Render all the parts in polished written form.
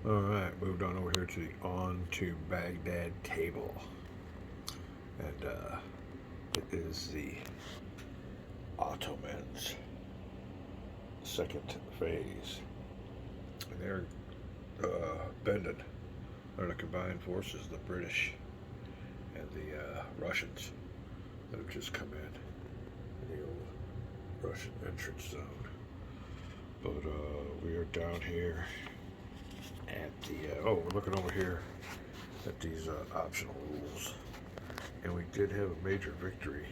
Alright, moved on over here to the On to Baghdad table. And it is the Ottomans, second phase. And they're bending. They're the combined forces, the British and the Russians that have just come in the old Russian entrance zone. But we are down here at the, we're looking over here at these optional rules. And we did have a major victory,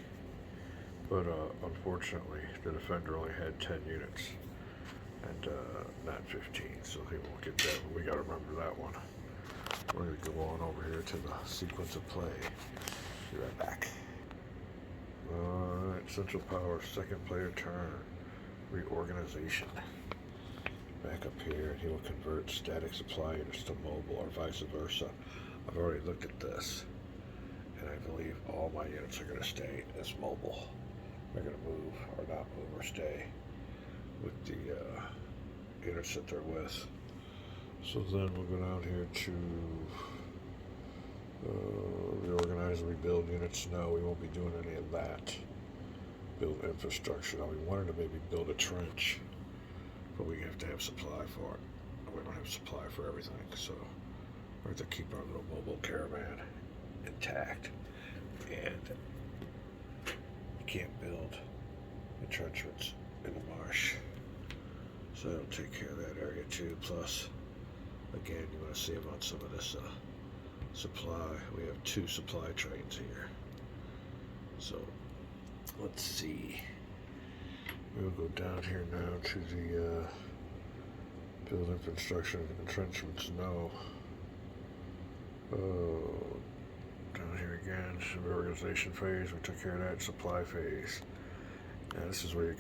but unfortunately the defender only had 10 units and not 15, so he won't get that, but we gotta remember that one. We're gonna go on over here to the sequence of play. Be right back. Alright, Central Power, second player turn, Reorganization. Back up here, and he will convert static supply units to mobile or vice versa. I've already looked at this, and I believe all my units are going to stay as mobile. They're going to move or not move or stay with the units that they're with. So then we'll go down here to reorganize and rebuild units. No, we won't be doing any of that. Build infrastructure. Now we wanted to maybe build a trench, but we have to have supply for it. We don't have supply for everything, so we have to keep our little mobile caravan intact. And you can't build entrenchments in the marsh, so that'll take care of that area too. Plus, again, you want to save on some of this supply. We have 2 supply trains here, so let's see. We'll go down here now to the build infrastructure and entrenchments. No. Oh, down here again, reorganization phase. We took care of that. Supply phase. Now this is where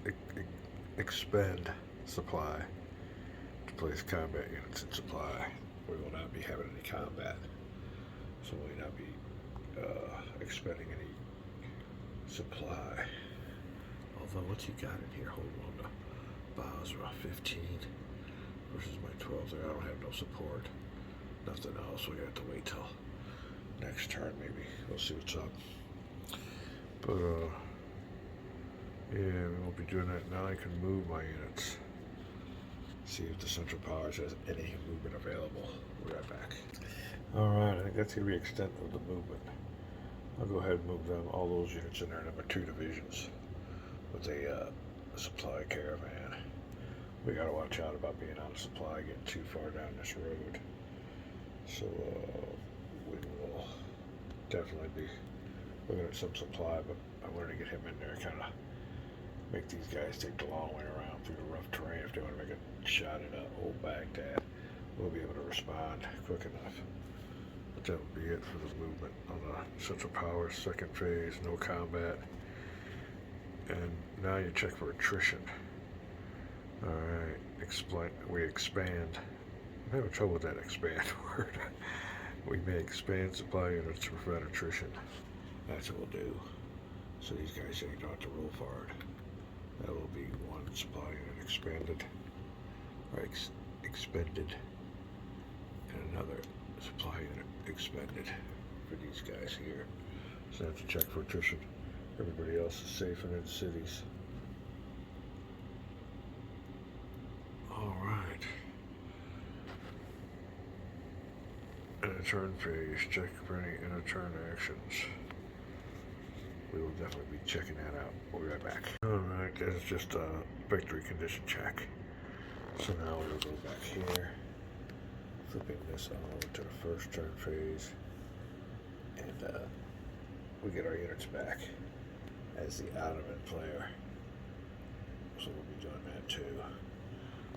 you expend supply to place combat units in supply. We will not be having any combat, so we will not be expending any supply. Although, what you got in here? Hold on to Basra 15 versus my 12 there. I don't have no support. Nothing else. We have to wait till next turn, maybe. We'll see what's up. But, yeah, we won't be doing that now. I can move my units. See if the Central Powers has any movement available. We'll be right back. Alright, I think that's going to be the extent of the movement. I'll go ahead and move them, all those units in there, number 2 divisions. With a supply caravan. We gotta watch out about being out of supply, getting too far down this road. So we will definitely be looking at some supply, but I wanted to get him in there, kind of make these guys take the long way around through the rough terrain. If they want to make a shot at old Baghdad, we'll be able to respond quick enough. But that will be it for the movement on the Central Powers second phase. No combat. And now you check for attrition. Alright, we expand. I'm having trouble with that expand word. We may expand supply units to prevent attrition. That's what we'll do. So these guys say you don't have to roll for it. That will be 1 supply unit expanded, or expended, and another supply unit expended for these guys here. So I have to check for attrition. Everybody else is safe and in cities. Alright. In a turn phase, check for any inter-turn actions. We will definitely be checking that out. We'll be right back. Alright, that's just a victory condition check. So now we'll go back here, flipping this on over to the first turn phase, and we get our units back as the Ottoman player. So we'll be doing that too.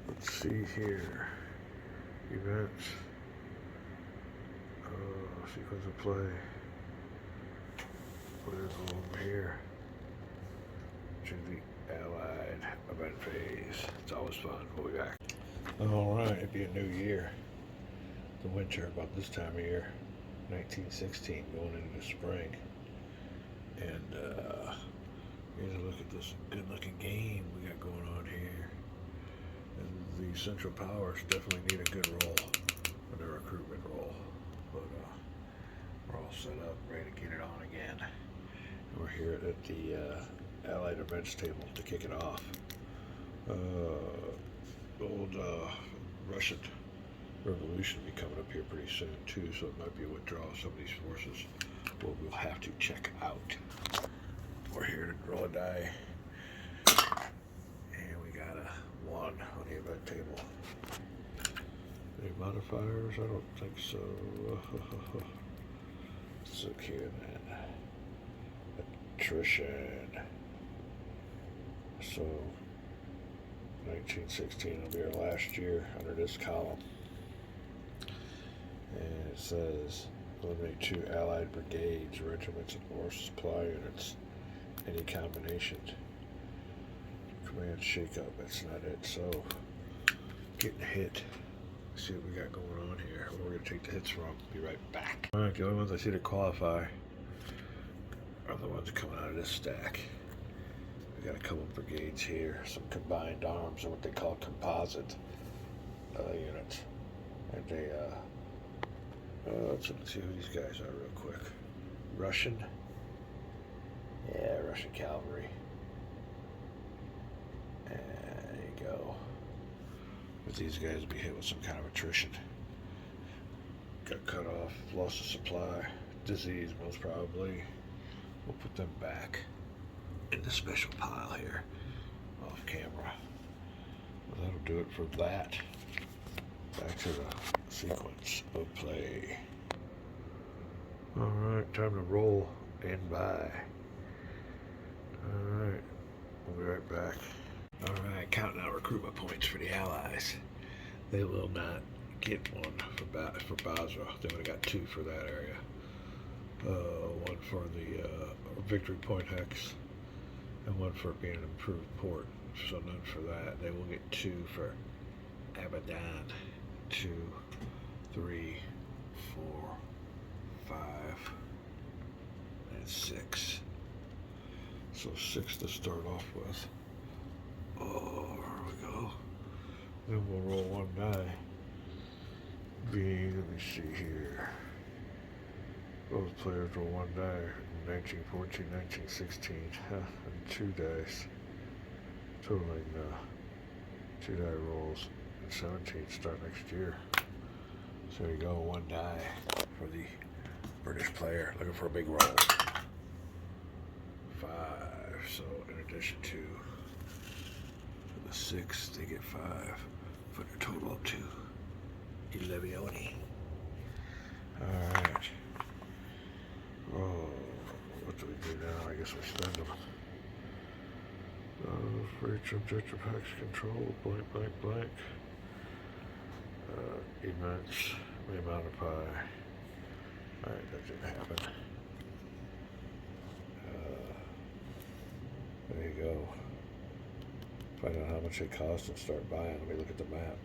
Let's see here. Events. Sequence of play. We'll go over here to the Allied event phase. It's always fun. We'll be back. Alright, it'd be a new year. The winter, about this time of year. 1916, going into the spring. And here's a look at this good looking game we got going on here. And the Central Powers definitely need a good roll. here at the Allied events table to kick it off. Old Russian Revolution will be coming up here pretty soon too, so it might be a withdrawal of some of these forces. Well, we'll have to check out. We're here to roll a die, and we got a 1 on the event table. Any modifiers? I don't think so. Let's look here, man. Attrition. So 1916 will be our last year under this column. And it says eliminate 2 Allied brigades, regiments, or supply units. Any combination. Command shake-up, that's not it. So getting hit. Let's see what we got going on here. Where we're going to take the hits from. Be right back. Alright, the only ones I see to qualify are the ones coming out of this stack. We got a couple brigades here, some combined arms, or what they call composite units. And they, let's see who these guys are real quick. Russian. Yeah, Russian cavalry. And there you go. But these guys will be hit with some kind of attrition. Got cut off, loss of supply, disease most probably. We'll put them back in the special pile here, off camera. Well, that'll do it for that. Back to the sequence of play. Alright, time to roll and buy. Alright, we'll be right back. Alright, counting out recruitment points for the Allies. They will not get one for Basra. They would have got 2 for that area. 1 for the victory point hex, and 1 for being an improved port. So none for that. They will get 2 for Abadan. 2, 3, 4, 5, and 6. So 6 to start off with. Oh, there we go. Then we'll roll 1 die. Being, let me see here. Both players roll 1 die in 1914, 1916, and 2 dice. Totaling 2 die rolls in 17 start next year. So there you go, 1 die for the British player looking for a big roll. 5, so in addition to the 6, they get 5, put their total up to 11. Alright. Oh, what do we do now? I guess we spend them. For each objective hex control, blank, blank, blank. Events, may modify. Alright, that didn't happen. There you go. Find out how much they cost and start buying. Let me look at the map.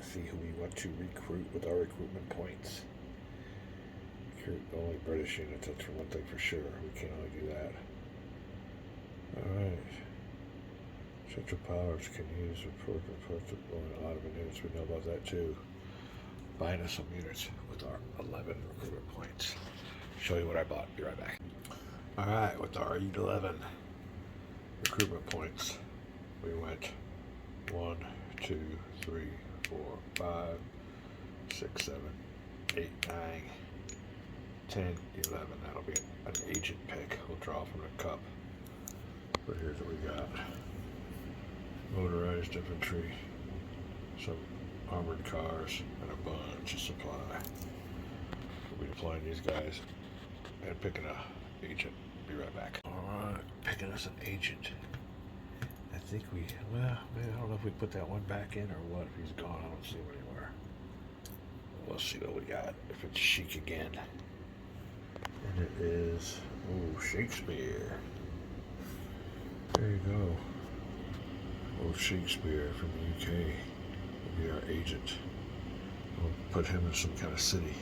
See who we want to recruit with our recruitment points. Recruit only British units, that's for one thing for sure. We can't only do that. Alright. Central powers can use report of Ottoman units. We know about that too. Buying us some units with our 11 recruitment points. Show you what I bought. Be right back. Alright, with our 11 recruitment points, we went 1, 2, 3, 4, 5, 6, 7, 8, 9, 10, 11. That'll be an agent pick. We'll draw from the cup. But here's what we got. Motorized infantry, some armored cars, and a bunch of supply. We'll be deploying these guys and picking a agent. Be right back. Alright, picking us an agent. I think we, well, maybe I don't know if we put that one back in or what. If he's gone, I don't see him anywhere. We'll see what we got. If it's chic again. And it is, ooh, Shakespeare. There you go. Old Shakespeare from the UK will be our agent. We'll put him in some kind of city.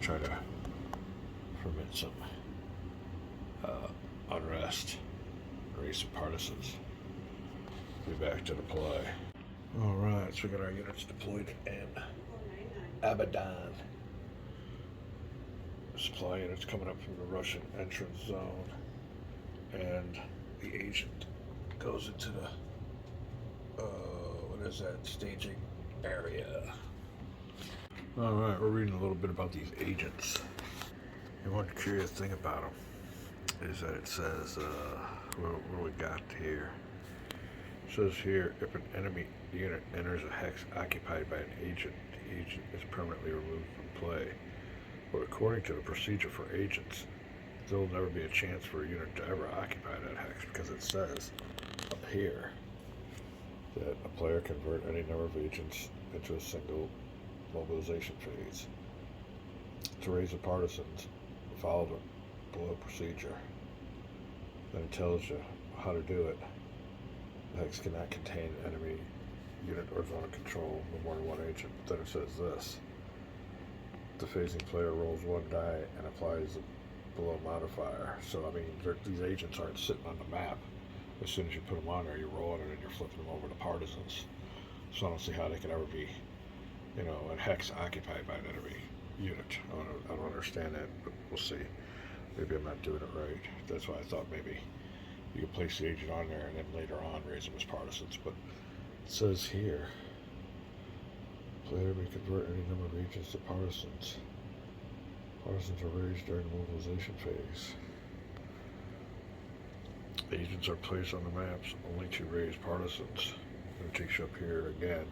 Try to ferment some unrest, raise some partisans. Be back to deploy. Alright, so we got our units deployed in Abadan. Supply units coming up from the Russian entrance zone. and the agent goes into the what is that, staging area. Alright, we're reading a little bit about these agents. And one curious thing about them is that it says, what do we got here? It says here, if an enemy unit enters a hex occupied by an agent, the agent is permanently removed from play. But according to the procedure for agents, there'll never be a chance for a unit to ever occupy that hex, because it says up here that a player can convert any number of agents into a single mobilization phase. To raise the partisans, follow the below procedure. Then it tells you how to do it. The hex cannot contain enemy unit or zone of control with more than one agent. Then it says this. The phasing player rolls one die and applies the below modifier. So, I mean, these agents aren't sitting on the map. As soon as you put them on there, you're rolling it and you're flipping them over to partisans. So I don't see how they could ever be, a hex occupied by an enemy unit. I don't understand that, but we'll see. Maybe I'm not doing it right. That's why I thought maybe you could place the agent on there and then later on raise them as partisans. But it says here, player may convert any number of agents to partisans. Partisans are raised during the mobilization phase. Agents are placed on the maps only to raise partisans. And it takes you up here again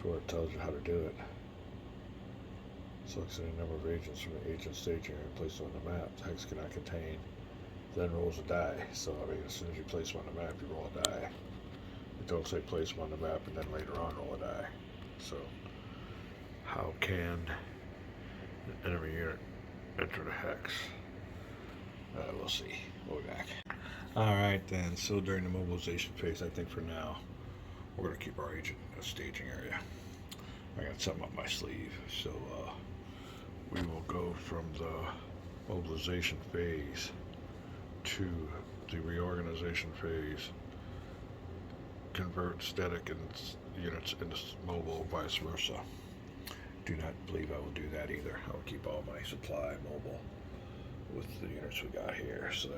to where it tells you how to do it. Selects any number of agents from the agent staging and place them on the map. The hex cannot contain, then rolls a die. So, I mean, as soon as you place them on the map, you roll a die. You don't say place them on the map and then later on roll a die. So, how can an enemy unit enter the hex? We'll see. We'll be back. Alright then, so during the mobilization phase, I think for now, we're going to keep our agent in a staging area. I got something up my sleeve, so we will go from the mobilization phase to the reorganization phase, convert static units into mobile, vice versa. Do not believe I will do that either. I will keep all my supply mobile with the units we got here, so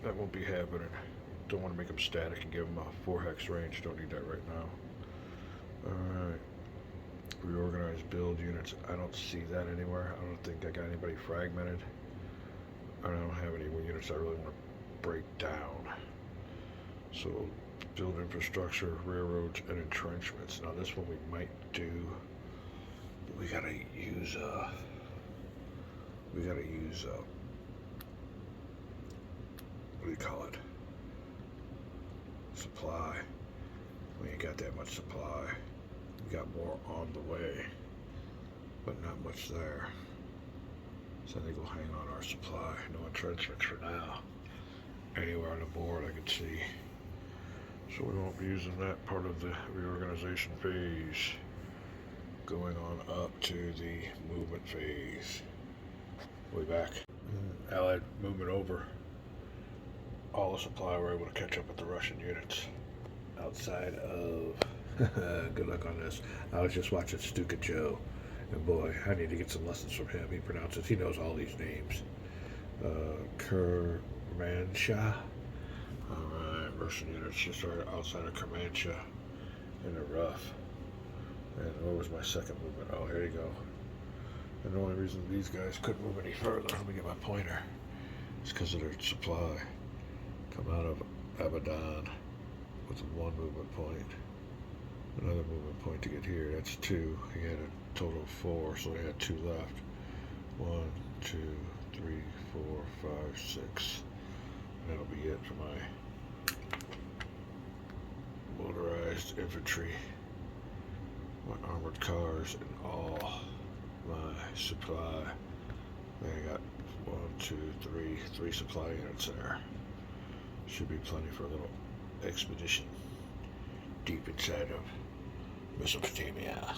that won't be happening. Don't want to make them static and give them a 4 hex range. Don't need that right now. Alright. Reorganize build units. I don't see that anywhere. I don't think I got anybody fragmented. I don't have any units I really want to break down. So, build infrastructure, railroads, and entrenchments. Now this one we might do. We gotta use what do you call it? Supply. We ain't got that much supply. We got more on the way, but not much there. So I think we'll hang on our supply. No entrenchments for now. Anywhere on the board I can see. So we won't be using that part of the reorganization phase. Going on up to the movement phase. We'll be back. Allied movement over. All the supply were able to catch up with the Russian units. Outside of good luck on this. I was just watching Stuka Joe, and boy, I need to get some lessons from him. He knows all these names. Kermanshah. Alright, Russian units just started outside of Kermanshah in the rough. And what was my second movement? Oh, here you go. And the only reason these guys couldn't move any further, let me get my pointer, is because of their supply. Come out of Abadan with 1 movement point. Another movement point to get here. That's 2. He had a total of 4, so he had 2 left. 1, 2, 3, 4, 5, 6. And that'll be it for my motorized infantry, my armored cars, and all my supply. I got 1, 2, 3 supply units there. Should be plenty for a little expedition deep inside of Mesopotamia.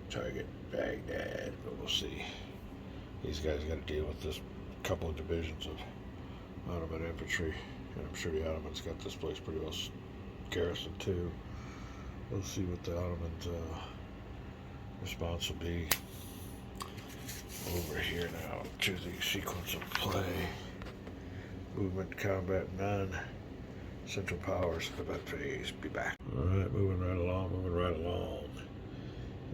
Target Baghdad, but we'll see. These guys got to deal with this couple of divisions of Ottoman infantry, and I'm sure the Ottomans got this place pretty well garrisoned too. We'll see what the Ottomans' response will be. Over here now to the sequence of play. Movement, combat, none. Central powers, event phase. Be back. Alright, moving right along.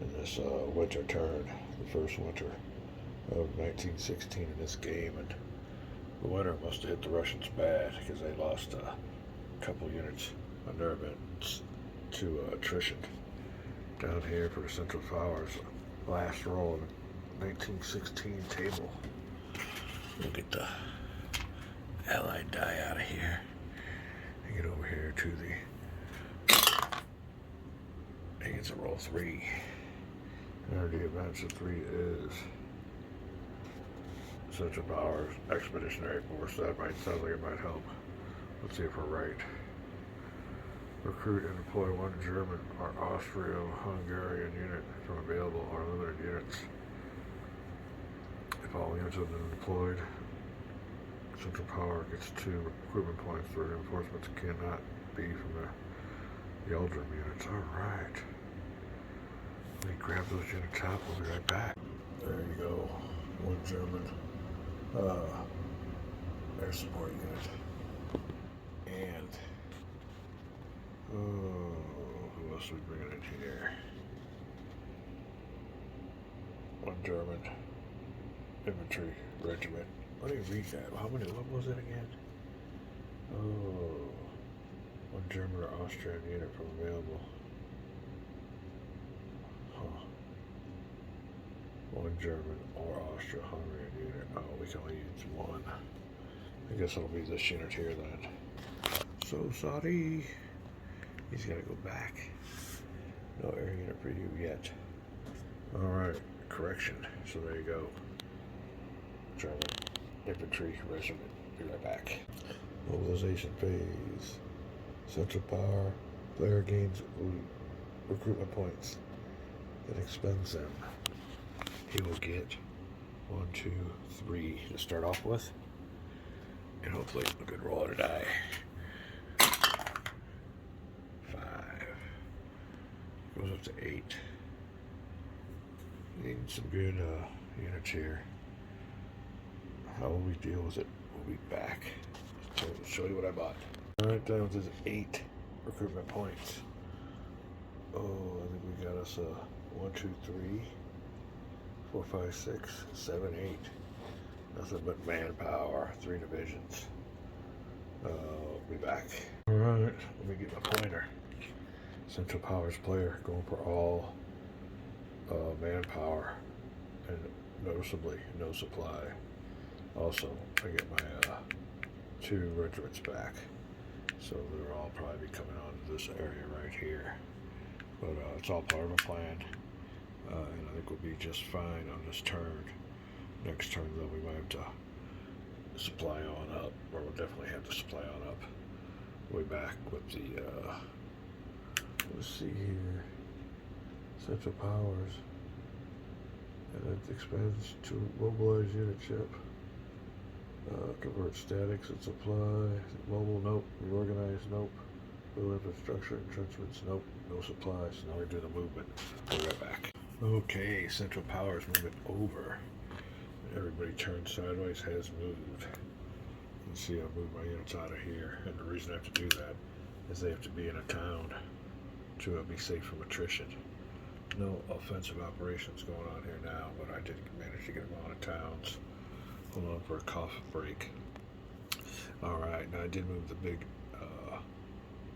In this winter turn, the first winter of 1916 in this game, and the winter must have hit the Russians bad because they lost a couple units on their events to attrition. Down here for the Central Powers, last roll of the 1916 table. We'll get the Allied die out of here and get over here to the. I think it's a roll 3. And the advance of 3 is Central Powers Expeditionary Force. That might sound like it might help. Let's see if we're right. Recruit and deploy 1 German or Austro-Hungarian unit from available or limited units. If all units have been deployed, Central Power gets 2 recruitment points. The reinforcements cannot be from the Eldrum units. Alright. Let me grab those units out. We'll be right back. There you go. 1 German air support unit. And who else are we bringing in here? 1 German infantry regiment. Let me read that. How many? What was it again? 1 German or Austrian unit from available. 1 German or Austro-Hungarian unit. Oh, we can only use 1. I guess it'll be this unit here then. So sorry. He's got to go back. No air unit for you yet. Alright, correction. So there you go. German infantry regiment. Be right back. Mobilization phase. Central Power. Player gains recruitment points. It expends them. He will get 1, 2, 3 to start off with. And hopefully a good roll of a die. 5. Goes up to 8. Need some good units here. How will we deal with it? We'll be back. So I'll show you what I bought. Alright, down to 8 recruitment points. Oh, I think we got us 1, 2, 3, 4, 5, 6, 7, 8. Nothing but manpower. 3 divisions. Be back. Alright, let me get my pointer. Central Powers player going for all manpower and noticeably no supply. Also, I get my 2 regiments back. So they'll all probably be coming onto this area right here. But it's all part of a plan. And I think we'll be just fine on this turn. Next turn, though, we might have to supply on up, or we'll definitely have to supply on up. Way back with the, let's see here, Central Powers, and it expands to mobilize unit ship, convert statics and supply, mobile, nope, reorganize, nope, build infrastructure, entrenchments, nope, no supplies. Now we do the movement. We'll be right back. Okay, Central Powers movement over. Everybody turned sideways, has moved. You can see I moved my units out of here, and the reason I have to do that is they have to be in a town to be safe from attrition. No offensive operations going on here now, but I did manage to get them out of towns. Hold on for a cough break. Alright, now I did move the big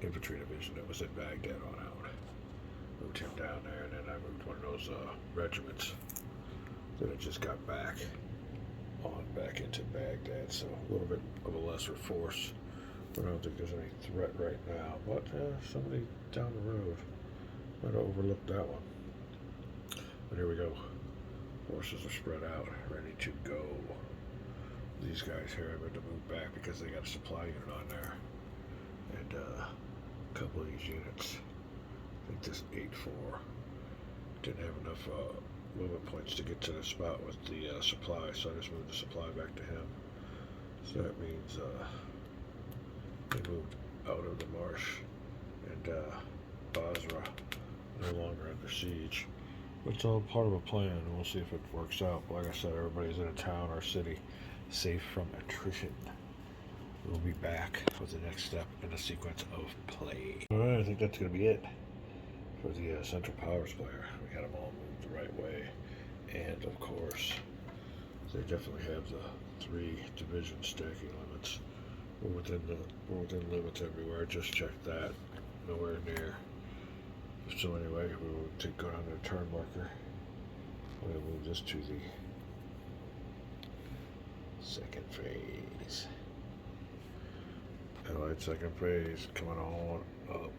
infantry division that was at Baghdad on out. Moved him down there, and then I moved one of those regiments that I just got back into Baghdad, so a little bit of a lesser force. But I don't think there's any threat right now. But somebody down the road might have overlooked that one. But here we go. Forces are spread out, ready to go. These guys here have had to move back because they got a supply unit on there. And a couple of these units, I think this 8-4, didn't have enough movement points to get to the spot with the supply, so I just moved the supply back to him. So that means they moved out of the marsh, and Basra no longer under siege. But it's all part of a plan, and we'll see if it works out. But like I said, everybody's in a town or city safe from attrition. we'll be back with the next step in the sequence of play. Alright, I think that's going to be it for the central power square. We got them all moved the right way. And of course, they definitely have the 3 division stacking limits. We're within limits everywhere. Just check that. Nowhere near. So anyway, we will go down to the turn marker. I'm going to move this to the second phase. Alright, second phase coming on up.